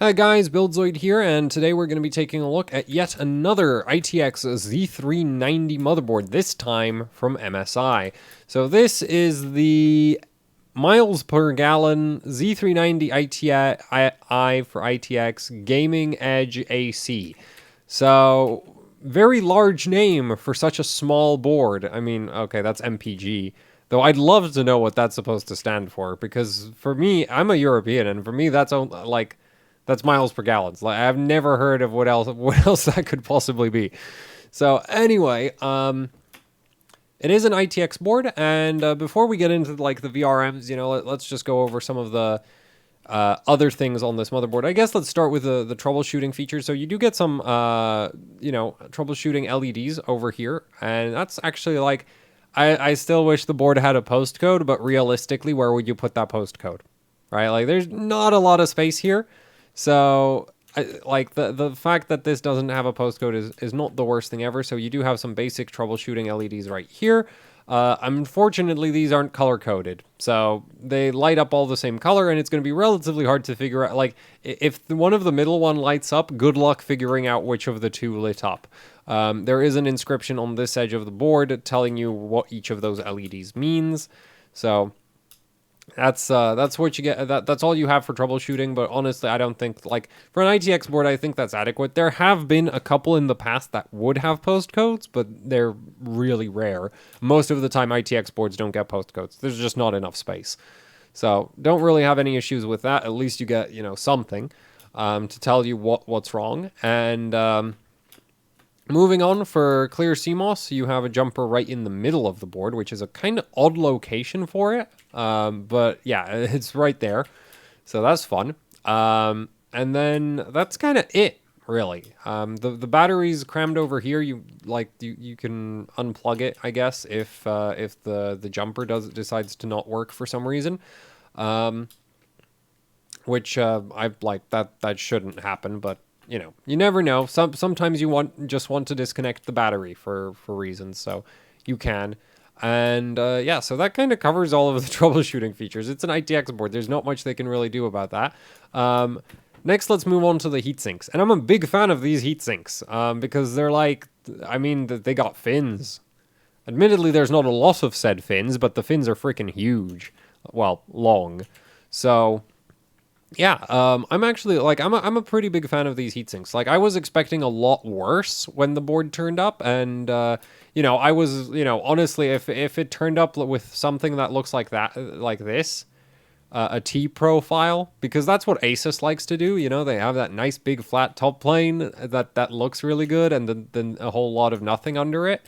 Hi guys, BuildZoid here, and today we're going to be taking a look at yet another ITX Z390 motherboard, this time from MSI. So this is the miles per gallon Z390 I for ITX Gaming Edge AC. So very large name for such a small board. I mean, okay, that's MPG. Though I'd love to know what that's supposed to stand for, because for me, I'm a European, and for me that's like that's miles per gallon. Like, I've never heard of what else that could possibly be. So anyway, it is an ITX board, and before we get into like the VRMs, let's just go over some of the other things on this motherboard. I guess let's start with the troubleshooting features. So you do get some troubleshooting LEDs over here, and that's actually like I still wish the board had a postcode, but realistically, where would you put that postcode? Right? Like there's not a lot of space here. So, like, the fact that this doesn't have a postcode is not the worst thing ever. So you do have some basic troubleshooting LEDs right here. Unfortunately, these aren't color-coded. So they light up all the same color, and it's going to be relatively hard to figure out. Like, if one of the middle one lights up, good luck figuring out which of the two lit up. There is an inscription on this edge of the board telling you what each of those LEDs means. So that's what you get. That's all you have for troubleshooting. But honestly, I don't think, like, for an ITX board, I think that's adequate. There have been a couple in the past that would have postcodes, but they're really rare. Most of the time, ITX boards don't get postcodes. There's just not enough space. So don't really have any issues with that. At least you get, something to tell you what's wrong. And moving on, for clear CMOS, you have a jumper right in the middle of the board, which is a kind of odd location for it. But yeah, it's right there. So that's fun. And then that's kind of it, really. The battery's crammed over here. You can unplug it, I guess, if the jumper decides to not work for some reason. Which that shouldn't happen, but you never know. Sometimes you just want to disconnect the battery for reasons, so you can. And yeah, so that kind of covers all of the troubleshooting features. It's an ITX board. There's not much they can really do about that. Next, let's move on to the heatsinks. And I'm a big fan of these heatsinks because they're like, I mean, they got fins. Admittedly, there's not a lot of said fins, but the fins are freaking huge. Well, long. So yeah, I'm actually, like, I'm a pretty big fan of these heatsinks. Like, I was expecting a lot worse when the board turned up, and, I was, honestly, if it turned up with something that looks like that, like this, a T profile, because that's what Asus likes to do, they have that nice big flat top plane that looks really good, and then a whole lot of nothing under it,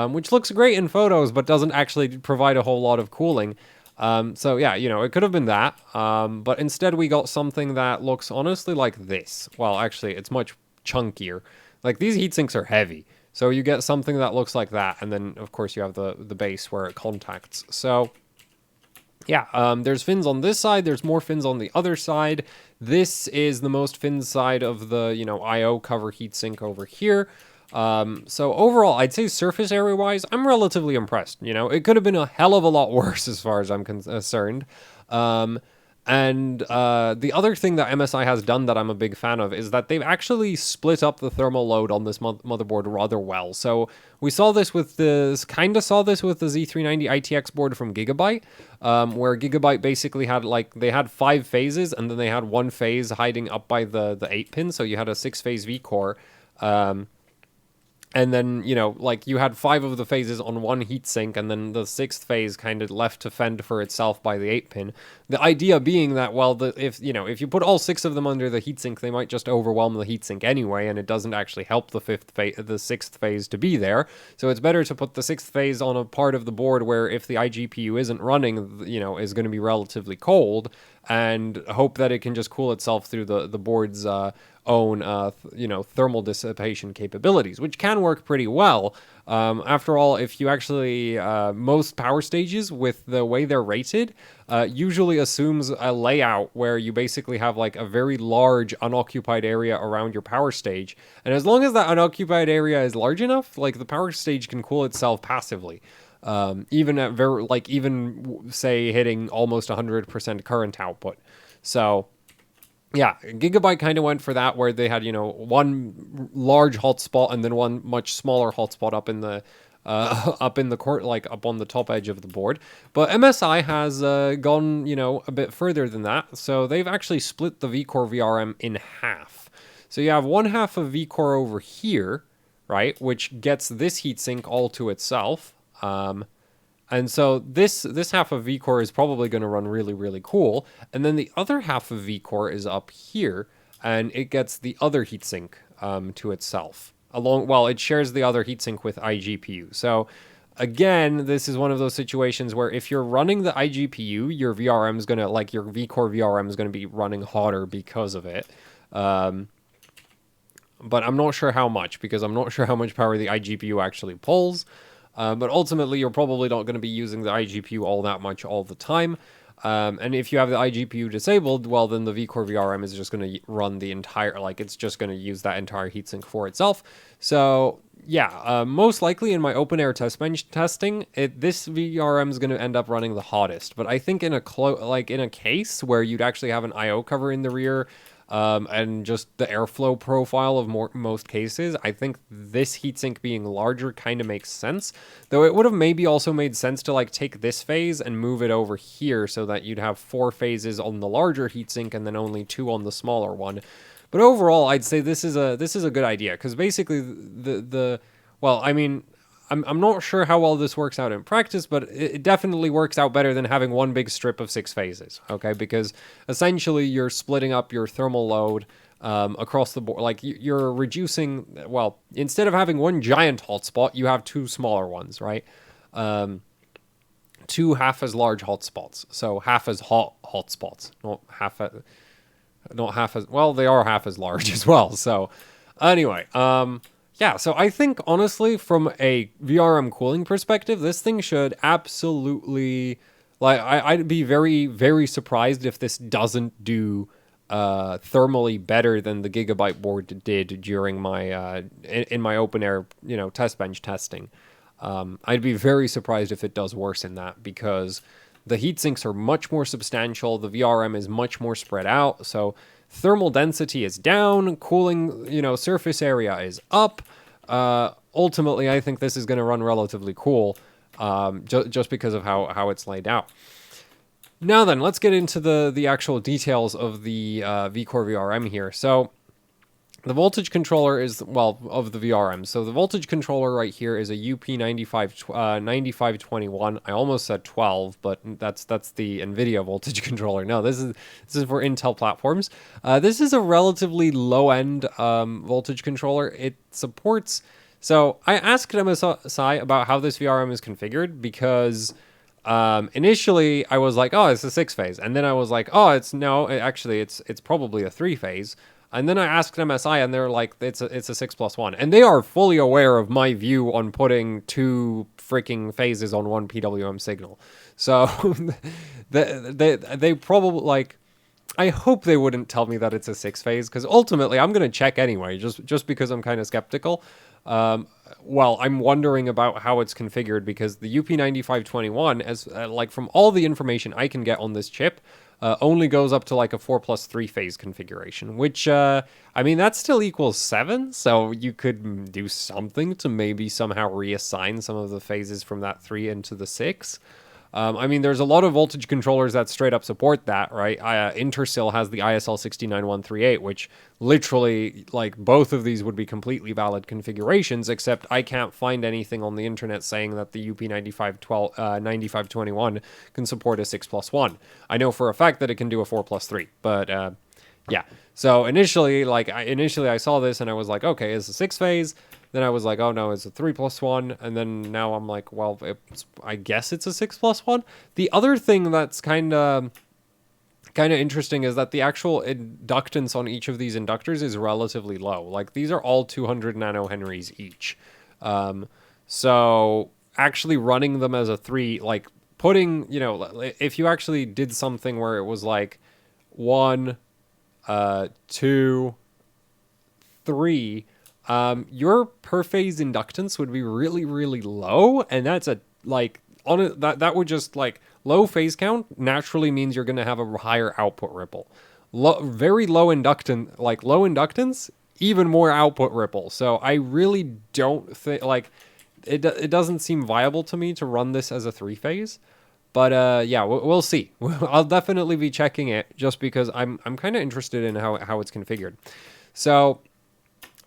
which looks great in photos, but doesn't actually provide a whole lot of cooling. So yeah, it could have been that, but instead we got something that looks honestly like this. Well, actually, it's much chunkier. Like, these heatsinks are heavy, so you get something that looks like that, and then, of course, you have the base where it contacts. So yeah, there's fins on this side, there's more fins on the other side. This is the most fin side of the, I/O cover heatsink over here. So overall, I'd say surface area-wise, I'm relatively impressed. It could have been a hell of a lot worse as far as I'm concerned. And the other thing that MSI has done that I'm a big fan of is that they've actually split up the thermal load on this motherboard rather well. So we saw this with the Z390 ITX board from Gigabyte, where Gigabyte basically had, like, they had 5 phases, and then they had one phase hiding up by the 8-pin, so you had a 6-phase V-core. And then, like, you had 5 of the phases on one heatsink, and then the 6th phase kind of left to fend for itself by the 8-pin. The idea being that, well, if you put all 6 of them under the heatsink, they might just overwhelm the heatsink anyway, and it doesn't actually help the 6th phase to be there. So it's better to put the 6th phase on a part of the board where, if the iGPU isn't running, is going to be relatively cold, and hope that it can just cool itself through the board's own thermal dissipation capabilities, which can work pretty well. After all, if you actually most power stages, with the way they're rated, usually assumes a layout where you basically have, like, a very large unoccupied area around your power stage, and as long as that unoccupied area is large enough, like, the power stage can cool itself passively. Even at say hitting almost 100% current output. So yeah, Gigabyte kind of went for that, where they had, you know, one large hotspot and then one much smaller hotspot up in the up in the court, like up on the top edge of the board. But MSI has gone, you know, a bit further than that. So they've actually split the vCore VRM in half. So you have one half of vCore over here, right, which gets this heatsink all to itself. And so this half of vCore is probably going to run really, really cool. And then the other half of vCore is up here, and it gets the other heatsink to itself. Well, it shares the other heatsink with iGPU. So again, this is one of those situations where if you're running the iGPU, your VRM is going to, like your vCore VRM is going to be running hotter because of it. But I'm not sure how much, because I'm not sure how much power the iGPU actually pulls. But ultimately, you're probably not going to be using the iGPU all that much all the time. And if you have the iGPU disabled, well, then the vCore VRM is just going to run the entire, like, it's just going to use that entire heatsink for itself. So, yeah, most likely in my open air test bench testing, this VRM is going to end up running the hottest. But I think in a case where you'd actually have an I/O cover in the rear, and just the airflow profile of most cases, I think this heatsink being larger kind of makes sense. Though it would have maybe also made sense to like take this phase and move it over here so that you'd have 4 phases on the larger heatsink and then only 2 on the smaller one. But overall, I'd say this is a good idea, because basically well, I mean, I'm not sure how well this works out in practice, but it definitely works out better than having one big strip of 6 phases, okay? Because essentially you're splitting up your thermal load across the board. Like, you're reducing, well, instead of having one giant hotspot, you have 2 smaller ones, right? 2 half as large hotspots. So half as hot hotspots, not half as, well, they are half as large as well. So anyway, yeah, so I think, honestly, from a VRM cooling perspective, this thing should absolutely, like, I'd be very, very surprised if this doesn't do thermally better than the Gigabyte board did during my, in my open air, you know, test bench testing. I'd be very surprised if it does worse in that, because the heatsinks are much more substantial, the VRM is much more spread out, so thermal density is down, cooling, you know, surface area is up. Ultimately, I think this is going to run relatively cool, just because of how it's laid out. Now then, let's get into the actual details of the vCore VRM here. So the voltage controller is, well, of the VRM. So the voltage controller right here is a UP9521. I almost said 12, but that's the NVIDIA voltage controller. No, this is for Intel platforms. This is a relatively low-end voltage controller. It supports... So I asked MSI about how this VRM is configured, because initially I was like, oh, it's a 6-phase. And then I was like, oh, it's probably a 3-phase. And then I asked MSI, and they're like, it's a 6+1. And they are fully aware of my view on putting 2 freaking phases on one PWM signal. So they probably, like, I hope they wouldn't tell me that it's a 6-phase, because ultimately I'm going to check anyway, just because I'm kind of skeptical. Well, I'm wondering about how it's configured, because the UP9521, as like, from all the information I can get on this chip, only goes up to like a 4+3 phase configuration, which, I mean, that still equals 7, so you could do something to maybe somehow reassign some of the phases from that 3 into the 6. I mean, there's a lot of voltage controllers that straight up support that, right? Intersil has the ISL 69138, which literally, like, both of these would be completely valid configurations, except I can't find anything on the internet saying that the UP9521 can support a 6+1. I know for a fact that it can do a 4+3, but yeah. So initially, I saw this and I was like, okay, it's a 6-phase. Then I was like, oh no, it's a 3+1. And then now I'm like, well, I guess it's a 6+1. The other thing that's kind of interesting is that the actual inductance on each of these inductors is relatively low. Like, these are all 200 nanohenries each. So actually running them as a 3, like putting, you know, if you actually did something where it was like 1, 2, 3, your per phase inductance would be really, really low, and that's that would just, like, low phase count naturally means you're going to have a higher output ripple. very low inductance, like low inductance, even more output ripple. So I really don't think, like, it doesn't seem viable to me to run this as a 3-phase. But yeah, we'll see. I'll definitely be checking it just because I'm kind of interested in how it's configured. So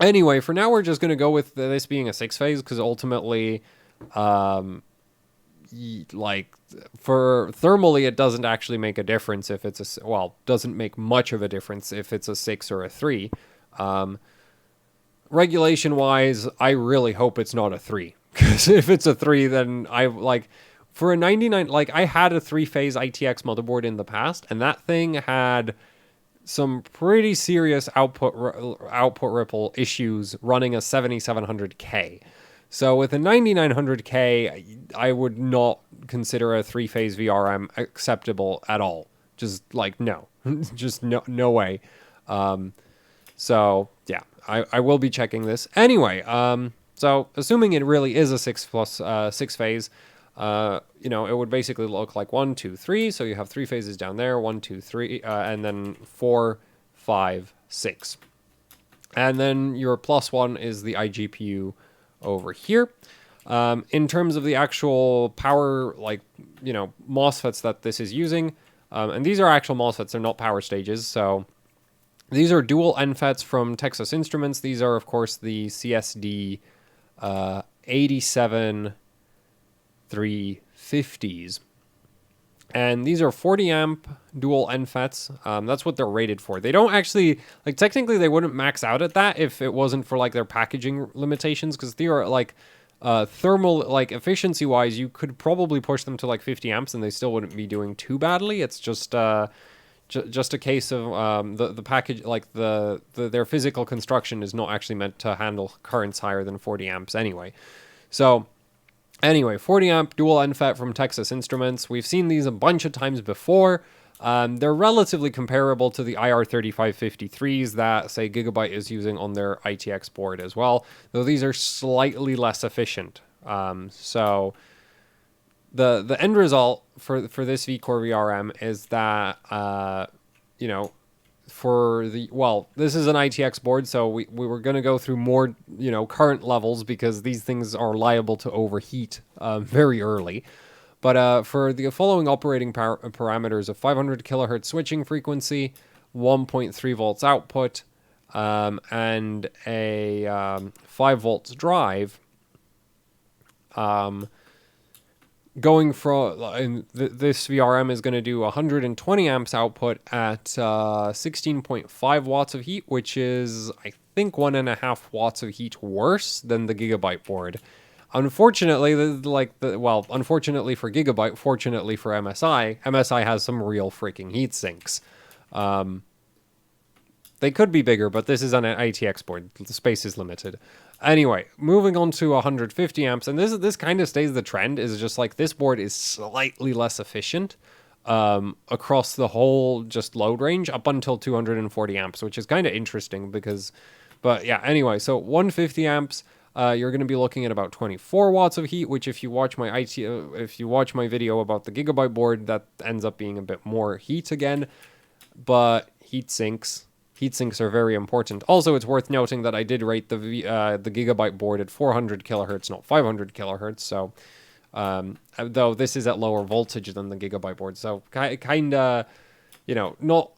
anyway, for now we're just going to go with this being a 6-phase because ultimately, like, for thermally, it doesn't actually make a difference if it's doesn't make much of a difference if it's a 6 or a 3. Regulation wise, I really hope it's not a 3, because if it's a 3, then for a 99, like, I had a 3-phase ITX motherboard in the past, and that thing had some pretty serious output ripple issues running a 7700K. So with a 9900K, I would not consider a 3-phase VRM acceptable at all. Just like, no, just no way. So yeah, I will be checking this anyway. So assuming it really is a 6-phase, you know, it would basically look like 1, 2, 3. So you have 3 phases down there, 1, 2, 3, and then 4, 5, 6. And then your +1 is the iGPU over here. In terms of the actual power, like, you know, MOSFETs that this is using, and these are actual MOSFETs, they're not power stages. So these are dual NFETs from Texas Instruments. These are, of course, the CSD 87350s. And these are 40 amp dual NFETs. That's what they're rated for. They don't actually, like, technically they wouldn't max out at that if it wasn't for, like, their packaging limitations, because they are, like, thermal, like, efficiency wise, you could probably push them to like 50 amps and they still wouldn't be doing too badly. It's just a case of the package, like their physical construction is not actually meant to handle currents higher than 40 amps anyway. So anyway, 40 amp dual NFET from Texas Instruments. We've seen these a bunch of times before. They're relatively comparable to the IR3553s that, say, Gigabyte is using on their ITX board as well, though these are slightly less efficient. So the end result for this VCore VRM is that, you know, this is an ITX board, so we were going to go through more, you know, current levels because these things are liable to overheat very early. But for the following operating parameters of 500 kilohertz switching frequency, 1.3 volts output, and a 5 volts drive, going from this VRM is going to do 120 amps output at 16.5 watts of heat, which is, I think, 1.5 watts of heat worse than the Gigabyte board. Unfortunately, unfortunately for Gigabyte, fortunately for MSI has some real freaking heat sinks. They could be bigger, but this is on an ITX board. The space is limited. Anyway, moving on to 150 amps, and this kind of stays the trend, is just like this board is slightly less efficient across the whole just load range up until 240 amps, which is kind of interesting but yeah, anyway, so 150 amps, you're going to be looking at about 24 watts of heat, which if you watch my video about the Gigabyte board, that ends up being a bit more heat again, but heat sinks are very important. Also, it's worth noting that I did rate the Gigabyte board at 400 kilohertz, not 500 kilohertz. So, though this is at lower voltage than the Gigabyte board, so kind of, you know, not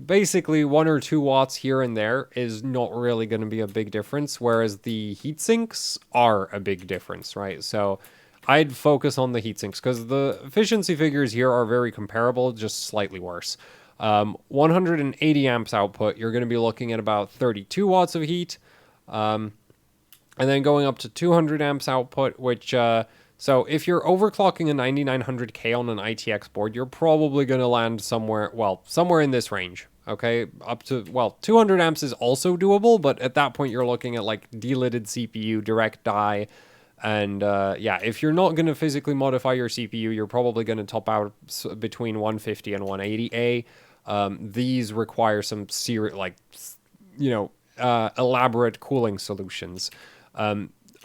basically 1 or 2 watts here and there is not really going to be a big difference, whereas the heat sinks are a big difference, right? So I'd focus on the heat sinks because the efficiency figures here are very comparable, just slightly worse. 180 amps output, you're going to be looking at about 32 watts of heat. And then going up to 200 amps output, which, so if you're overclocking a 9900K on an ITX board, you're probably going to land somewhere in this range. Okay, up to, 200 amps is also doable, but at that point you're looking at like delidded CPU, direct die, and yeah, if you're not going to physically modify your CPU, you're probably going to top out between 150 and 180A. These require some elaborate cooling solutions.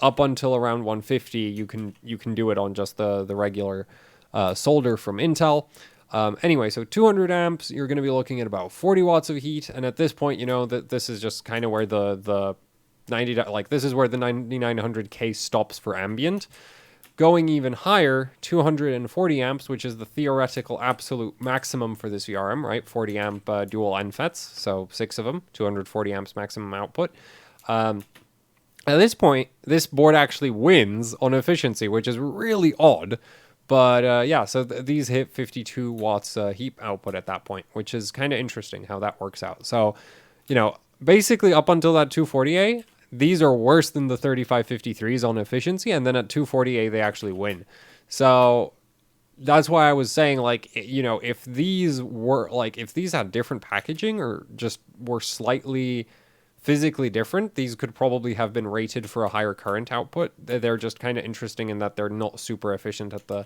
Up until around 150, you can do it on just the regular solder from Intel. Anyway, so 200 amps, you're going to be looking at about 40 watts of heat. And at this point, you know that this is just kind of where the 90, like this is where the 9900K stops for ambient. Going even higher, 240 amps, which is the theoretical absolute maximum for this VRM, right? 40 amp dual NFETs, so 6 of them, 240 amps maximum output. At this point, this board actually wins on efficiency, which is really odd. But yeah, so these hit 52 watts heat output at that point, which is kind of interesting how that works out. So, you know, basically up until that 240A, these are worse than the 3553s on efficiency, and then at 240A, they actually win. So that's why I was saying, like, you know, if these were, like, if these had different packaging or just were slightly physically different, these could probably have been rated for a higher current output. They're just kind of interesting in that they're not super efficient at the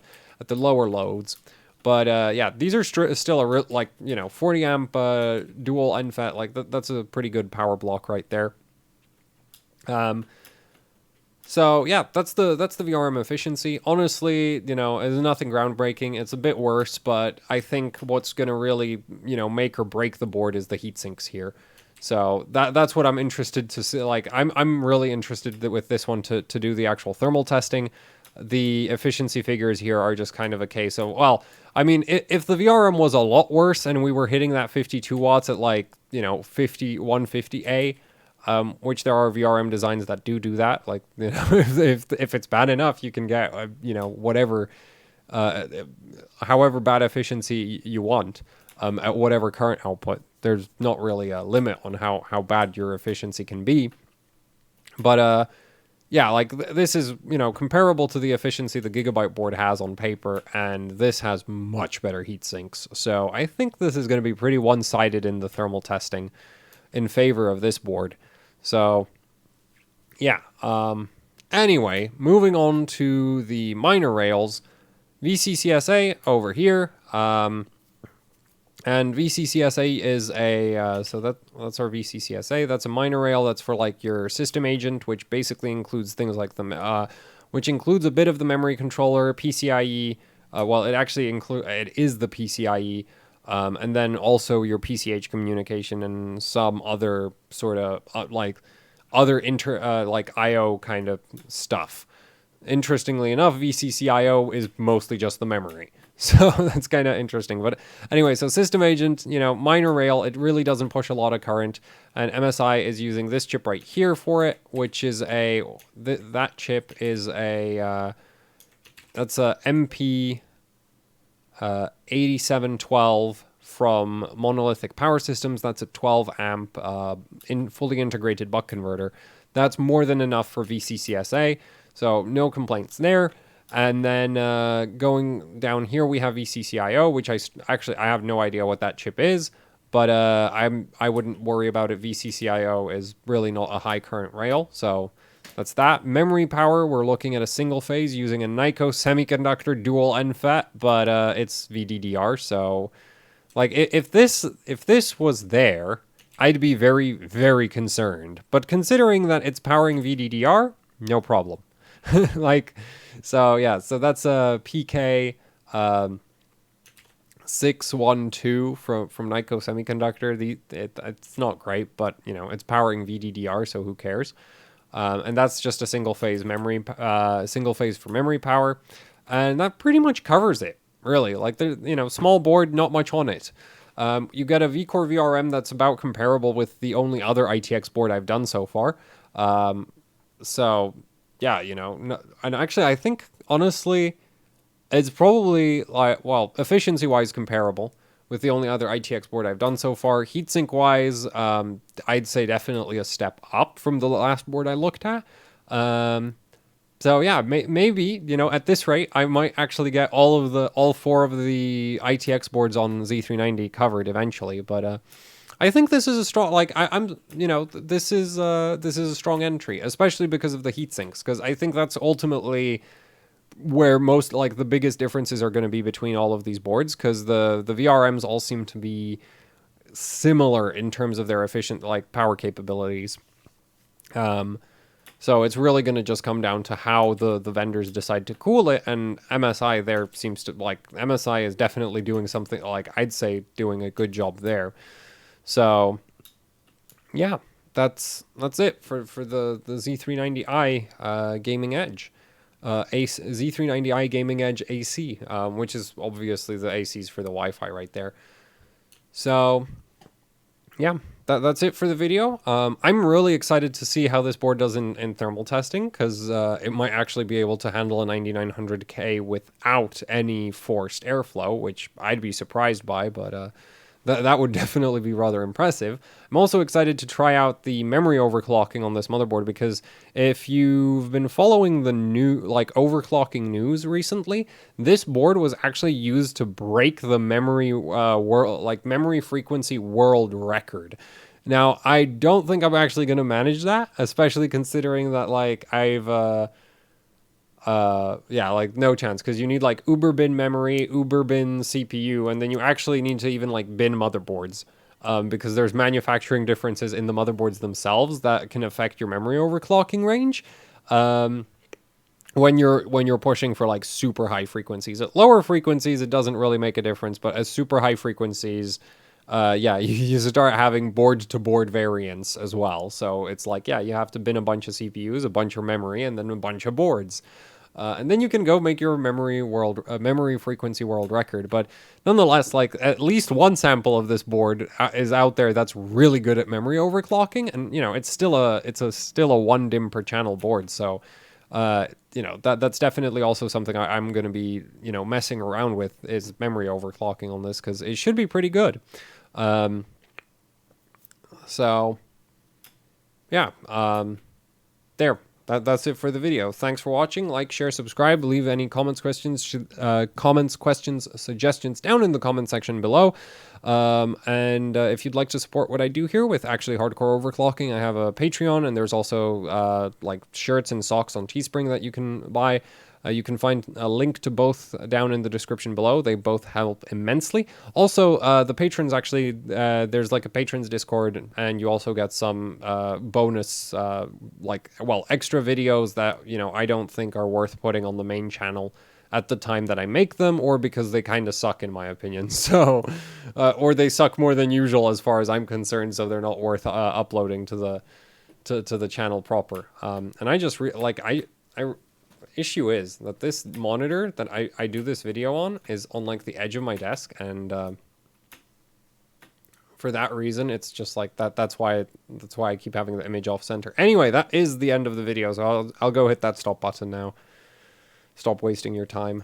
lower loads. But yeah, these are still a like, you know, 40 amp dual NFET, like that's a pretty good power block right there. So yeah, that's the VRM efficiency. Honestly, you know, it's nothing groundbreaking. It's a bit worse, but I think what's going to really, you know, make or break the board is the heat sinks here. So that's what I'm interested to see. Like, I'm really interested with this one to do the actual thermal testing. The efficiency figures here are just kind of a case of, well, I mean, if the VRM was a lot worse and we were hitting that 52 watts at, like, you know, 150A, which there are VRM designs that do that. Like, you know, if it's bad enough, you can get, you know, whatever, however bad efficiency you want at whatever current output. There's not really a limit on how bad your efficiency can be. But yeah, like this is, you know, comparable to the efficiency the Gigabyte board has on paper, and this has much better heat sinks. So I think this is going to be pretty one-sided in the thermal testing in favor of this board. So yeah, anyway, moving on to the minor rails, VCCSA over here. And VCCSA is a, so that's our VCCSA. That's a minor rail that's for like your system agent, which basically includes things like which includes a bit of the memory controller, PCIe. Well, it is the PCIe, and then also your PCH communication and some other sort of like I/O kind of stuff. Interestingly enough, VCCIO is mostly just the memory. So that's kind of interesting. But anyway, so system agent, you know, minor rail, it really doesn't push a lot of current. And MSI is using this chip right here for it, which is that chip is that's a MP 8712 from Monolithic Power Systems. That's a 12 amp fully integrated buck converter. That's more than enough for VCCSA. So no complaints there. And then going down here, we have VCCIO, which I have no idea what that chip is, but I wouldn't worry about it. VCCIO is really not a high current rail, so that's that. Memory power, we're looking at a single phase using a Nyko semiconductor dual NFET, but it's VDDR. So, like, if this was there, I'd be very, very concerned. But considering that it's powering VDDR, no problem. Like, so yeah, so that's a PK 612 from Nyko Semiconductor. It's not great, but you know, it's powering VDDR, so who cares? And that's just a single phase for memory power, and that pretty much covers it. Really, like, you know, small board, not much on it. You get a VCore VRM that's about comparable with the only other ITX board I've done so far. So yeah, you know, and actually I think, honestly, it's probably, like, well, efficiency-wise comparable with the only other ITX board I've done so far. Heatsink-wise, I'd say definitely a step up from the last board I looked at. So yeah, maybe, you know, at this rate, I might actually get all four of the ITX boards on Z390 covered eventually. But I think this is a strong, like, I'm, you know, this is a strong entry, especially because of the heat sinks, because I think that's ultimately where most, like, the biggest differences are going to be between all of these boards, because the VRMs all seem to be similar in terms of their efficient, like, power capabilities. So it's really going to just come down to how the vendors decide to cool it. And MSI there seems to, like, MSI is definitely doing something, like, I'd say doing a good job there. So yeah, that's it for the Z390i gaming edge. Z390i Gaming Edge AC, which is obviously the ACs for the Wi-Fi right there. So yeah, that's it for the video. I'm really excited to see how this board does in thermal testing, because it might actually be able to handle a 9900K without any forced airflow, which I'd be surprised by, but that would definitely be rather impressive. I'm also excited to try out the memory overclocking on this motherboard, because if you've been following the new, like, overclocking news recently, this board was actually used to break the memory memory frequency world record. Now, I don't think I'm actually going to manage that, especially considering that, like, yeah, like, no chance, because you need, like, uber bin memory, uber bin CPU, and then you actually need to even, like, bin motherboards, because there's manufacturing differences in the motherboards themselves that can affect your memory overclocking range, when you're pushing for, like, super high frequencies. At lower frequencies, it doesn't really make a difference, but at super high frequencies, yeah, you start having board-to-board variance as well. So it's like, yeah, you have to bin a bunch of CPUs, a bunch of memory, and then a bunch of boards. And then you can go make your memory frequency world record. But nonetheless, like, at least one sample of this board is out there that's really good at memory overclocking, and, you know, it's still a 1 DIMM per channel board. So, you know, that's definitely also something I'm going to be, you know, messing around with, is memory overclocking on this, because it should be pretty good. So yeah, there. That's it for the video. Thanks for watching. Like, share, subscribe. Leave any comments, questions, suggestions down in the comment section below. And if you'd like to support what I do here with actually hardcore overclocking, I have a Patreon, and there's also like shirts and socks on Teespring that you can buy. You can find a link to both down in the description below. They both help immensely. Also, the patrons actually, there's like a patrons Discord, and you also get some bonus, extra videos that, you know, I don't think are worth putting on the main channel at the time that I make them, or because they kind of suck in my opinion. So, or they suck more than usual as far as I'm concerned, so they're not worth uploading to the channel proper. And I just issue is that this monitor that I do this video on is on, like, the edge of my desk, and for that reason, it's just like that. That's why I keep having the image off center. Anyway, that is the end of the video, so I'll go hit that stop button now. Stop wasting your time.